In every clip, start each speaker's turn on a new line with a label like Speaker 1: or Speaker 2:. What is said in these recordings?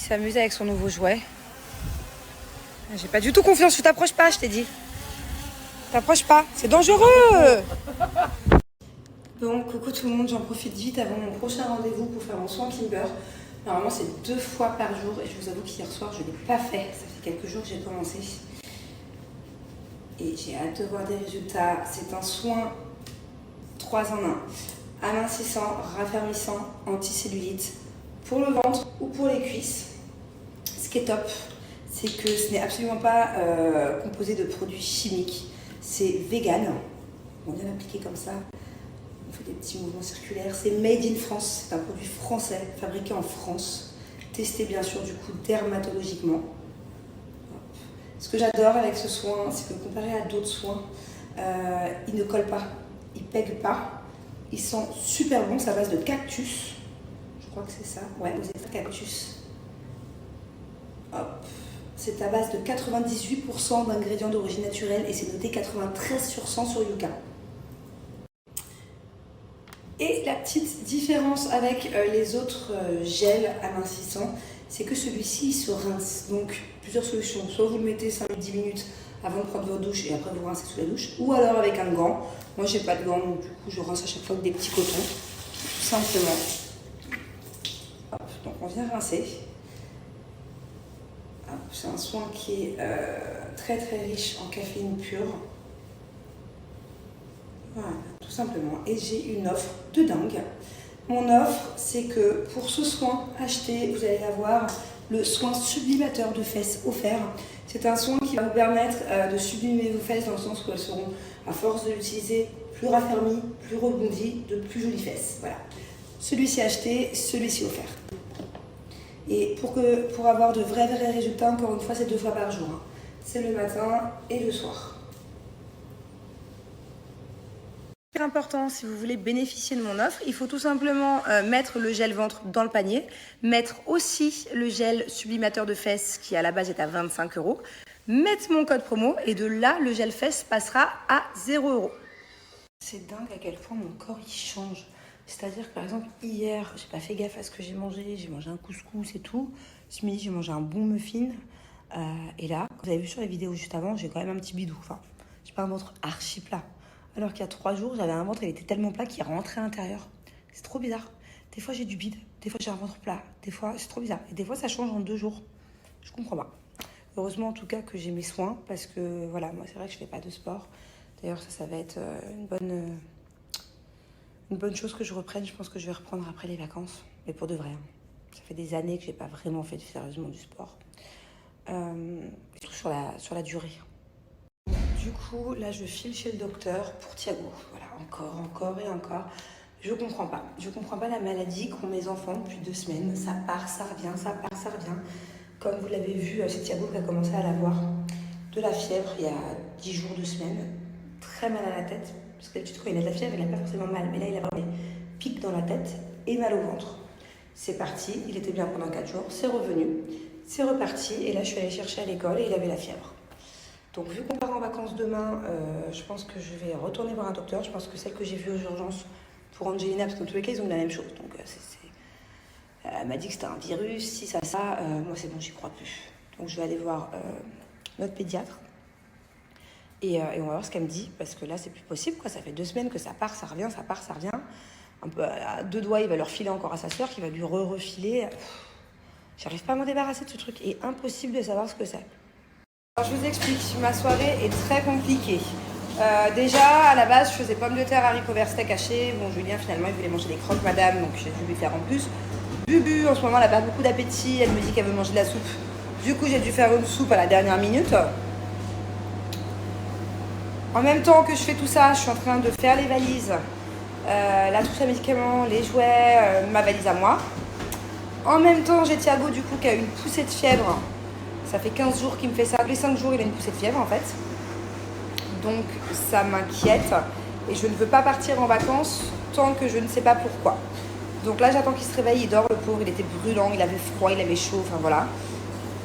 Speaker 1: s'amuse avec son nouveau jouet. J'ai pas du tout confiance, tu t'approches pas, je t'ai dit. T'approches pas, c'est dangereux. Bon, coucou tout le monde, j'en profite vite avant mon prochain rendez-vous pour faire mon soin Kimber. Normalement, c'est 2 fois par jour et je vous avoue qu'hier soir, je ne l'ai pas fait. Ça fait quelques jours que j'ai commencé. Et j'ai hâte de voir des résultats. C'est un soin 3 en 1. Amincissant, raffermissant, anticellulite pour le ventre ou pour les cuisses. Ce qui est top, c'est que ce n'est absolument pas composé de produits chimiques. C'est vegan. On vient l'appliquer comme ça. On fait des petits mouvements circulaires. C'est made in France. C'est un produit français, fabriqué en France. Testé bien sûr du coup dermatologiquement. Ce que j'adore avec ce soin, c'est que comparé à d'autres soins, il ne colle pas, il pègue pas. Il sent super bon, c'est à base de cactus. Je crois que c'est ça. Ouais, vous êtes cactus. Hop. C'est à base de 98% d'ingrédients d'origine naturelle et c'est noté 93/100 sur Yuka. Et la petite différence avec les autres gels amincissants, c'est que celui-ci il se rince. Donc plusieurs solutions. Soit vous le mettez 5-10 minutes avant de prendre votre douche et après vous rincez sous la douche. Ou alors avec un gant. Moi j'ai pas de gant donc du coup je rince à chaque fois avec des petits cotons. Tout simplement. Hop, donc on vient rincer. C'est un soin qui est très très riche en caféine pure. Voilà, tout simplement. Et j'ai une offre de dingue. Mon offre, c'est que pour ce soin acheté, vous allez avoir le soin sublimateur de fesses offert. C'est un soin qui va vous permettre de sublimer vos fesses dans le sens où elles seront, à force de l'utiliser, plus raffermies, plus rebondies, de plus jolies fesses. Voilà. Celui-ci acheté, celui-ci offert. Et pour avoir de vrais résultats, encore une fois, c'est 2 fois par jour. C'est le matin et le soir. C'est important, si vous voulez bénéficier de mon offre, il faut tout simplement mettre le gel ventre dans le panier, mettre aussi le gel sublimateur de fesses qui à la base est à 25 €, mettre mon code promo et de là, le gel fesses passera à 0 €. C'est dingue à quel point mon corps il change. C'est-à-dire que par exemple, hier, j'ai pas fait gaffe à ce que j'ai mangé un couscous et tout. Ce midi, j'ai mangé un bon muffin. Et là, vous avez vu sur la vidéo juste avant, j'ai quand même un petit bidou. Enfin, j'ai pas un ventre archi plat. Alors qu'il y a 3 jours, j'avais un ventre, il était tellement plat qu'il rentrait à l'intérieur. C'est trop bizarre. Des fois, j'ai du bide. Des fois, j'ai un ventre plat. Des fois, c'est trop bizarre. Et des fois, ça change en 2 jours. Je comprends pas. Heureusement, en tout cas, que j'ai mes soins. Parce que, voilà, moi, c'est vrai que je fais pas de sport. D'ailleurs, ça va être une bonne chose que je reprenne. Je pense que je vais reprendre après les vacances. Mais pour de vrai. Ça fait des années que j'ai pas vraiment fait sérieusement du sport. Surtout sur la durée. Du coup, là, je file chez le docteur pour Thiago. Voilà, encore et encore. Je comprends pas. Je comprends pas la maladie qu'ont mes enfants depuis 2 semaines. Ça part, ça revient, ça part, ça revient. Comme vous l'avez vu, c'est Thiago qui a commencé à l'avoir. De la fièvre il y a 10 jours, 2 semaines. Très mal à la tête. Parce que d'habitude, quand il a de la fièvre, il n'a pas forcément mal. Mais là, il a vraiment des pics dans la tête et mal au ventre. C'est parti. Il était bien pendant 4 jours. C'est revenu. C'est reparti. Et là, je suis allée chercher à l'école et il avait la fièvre. Donc, vu qu'on part en vacances demain, je pense que je vais retourner voir un docteur. Je pense que celle que j'ai vue aux urgences pour Angelina, parce que dans tous les cas, ils ont la même chose. Donc, elle m'a dit que c'était un virus, si ça, moi, c'est bon, j'y crois plus. Donc, je vais aller voir notre pédiatre. Et on va voir ce qu'elle me dit, parce que là, c'est plus possible, quoi. Ça fait 2 semaines que ça part, ça revient, ça part, ça revient. Un peu à 2 doigts, il va leur filer encore à sa sœur, qui va lui refiler. J'arrive pas à m'en débarrasser de ce truc. Et impossible de savoir ce que c'est. Alors, je vous explique, ma soirée est très compliquée. Déjà, à la base, je faisais pommes de terre, haricots verts, steak haché. Bon, Julien, finalement, il voulait manger des croques, madame, donc j'ai dû lui faire en plus. Bubu, en ce moment, elle n'a pas beaucoup d'appétit. Elle me dit qu'elle veut manger de la soupe. Du coup, j'ai dû faire une soupe à la dernière minute. En même temps que je fais tout ça, je suis en train de faire les valises. La trousse à médicaments, les jouets, ma valise à moi. En même temps, j'ai Thiago, du coup, qui a une poussée de fièvre. Ça fait 15 jours qu'il me fait ça. Tous les 5 jours, il a une poussée de fièvre, en fait. Donc, ça m'inquiète. Et je ne veux pas partir en vacances tant que je ne sais pas pourquoi. Donc là, j'attends qu'il se réveille. Il dort, le pauvre. Il était brûlant, il avait froid, il avait chaud. Enfin, voilà.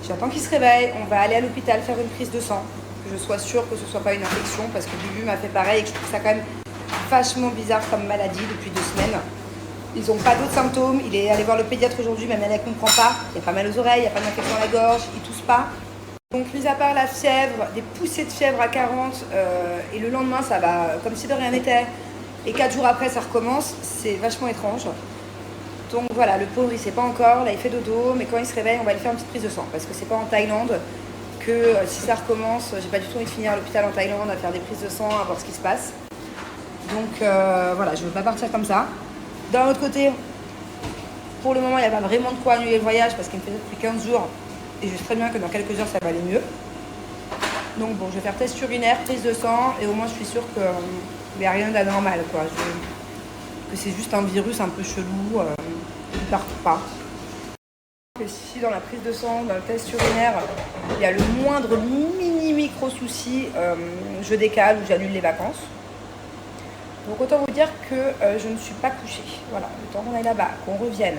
Speaker 1: J'attends qu'il se réveille. On va aller à l'hôpital faire une prise de sang. Que je sois sûre que ce ne soit pas une infection. Parce que Bubu m'a fait pareil. Et que je trouve ça quand même vachement bizarre comme maladie depuis 2 semaines. Ils n'ont pas d'autres symptômes. Il est allé voir le pédiatre aujourd'hui, même elle ne comprend pas. Il n'y a pas mal aux oreilles, il n'y a pas d'infection à la gorge, il ne tousse pas. Donc, mis à part la fièvre, des poussées de fièvre à 40, et le lendemain, ça va comme si de rien n'était. Et 4 jours après, ça recommence. C'est vachement étrange. Donc voilà, le pauvre, il ne sait pas encore. Là, il fait dodo, mais quand il se réveille, on va lui faire une petite prise de sang. Parce que c'est pas en Thaïlande que si ça recommence, j'ai pas du tout envie de finir à l'hôpital en Thaïlande à faire des prises de sang, à voir ce qui se passe. Donc voilà, je ne veux pas partir comme ça. D'un autre côté, pour le moment, il n'y a pas vraiment de quoi annuler le voyage parce qu'il me fait ça depuis 15 jours. Et je sais très bien que dans quelques heures, ça va aller mieux. Donc bon, je vais faire test urinaire, prise de sang, et au moins je suis sûre qu'il n'y a rien d'anormal, quoi. Que c'est juste un virus un peu chelou, qui ne part pas. Et si dans la prise de sang, dans le test urinaire, il y a le moindre micro souci, je décale ou j'annule les vacances. Donc autant vous dire que je ne suis pas couchée. Voilà, le temps qu'on aille là-bas, qu'on revienne.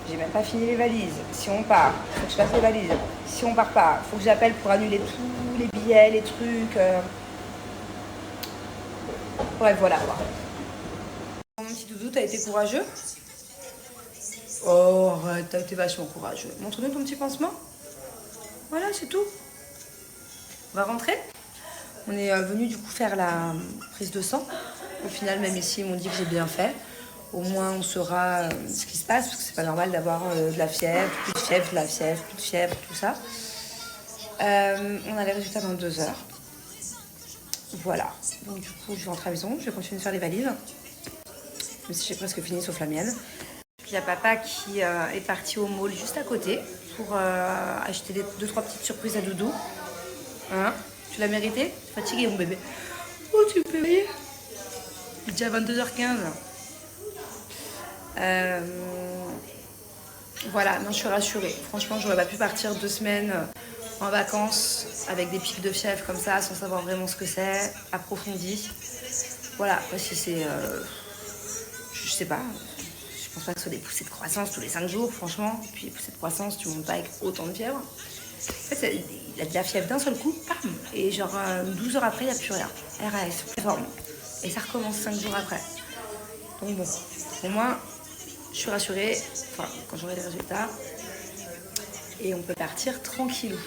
Speaker 1: J'ai même pas fini les valises. Si on part, il faut que je fasse les valises. Si on part pas, il faut que j'appelle pour annuler tous les billets, les trucs. Bref, voilà. Mon petit doudou, t'as été courageux? Oh, arrête, t'as été vachement courageux. Montre-nous ton petit pansement. Voilà, c'est tout. On va rentrer. On est venu du coup faire la prise de sang. Au final, même ici, ils m'ont dit que j'ai bien fait. Au moins, on saura ce qui se passe, parce que c'est pas normal d'avoir de la fièvre, plus de fièvre, de la fièvre, plus de fièvre, tout ça. On a les résultats dans 2 heures. Voilà. Donc du coup, je vais rentrer à la maison, je vais continuer de faire les valises. Même si j'ai presque fini, sauf la mienne. Il y a papa qui est parti au mall juste à côté pour acheter 2-3 petites surprises à Doudou. Hein? Tu l'as mérité? Fatigué, mon bébé. Oh, tu peux rire. Il est déjà 22h15. Voilà, non, je suis rassurée. Franchement, j'aurais pas pu partir 2 semaines en vacances avec des pics de fièvre comme ça, sans savoir vraiment ce que c'est, approfondi. Voilà, après si c'est... je sais pas, je pense pas que ce soit des poussées de croissance tous les 5 jours, franchement. Puis les poussées de croissance, tu montes pas avec autant de fièvre. En fait, il a de la fièvre d'un seul coup, bam, et genre 12 heures après, il n'y a plus rien. RAS, plus forme. Et ça recommence 5 jours après. Donc bon, pour moi, je suis rassurée, enfin, quand j'aurai les résultats, et on peut partir tranquillou.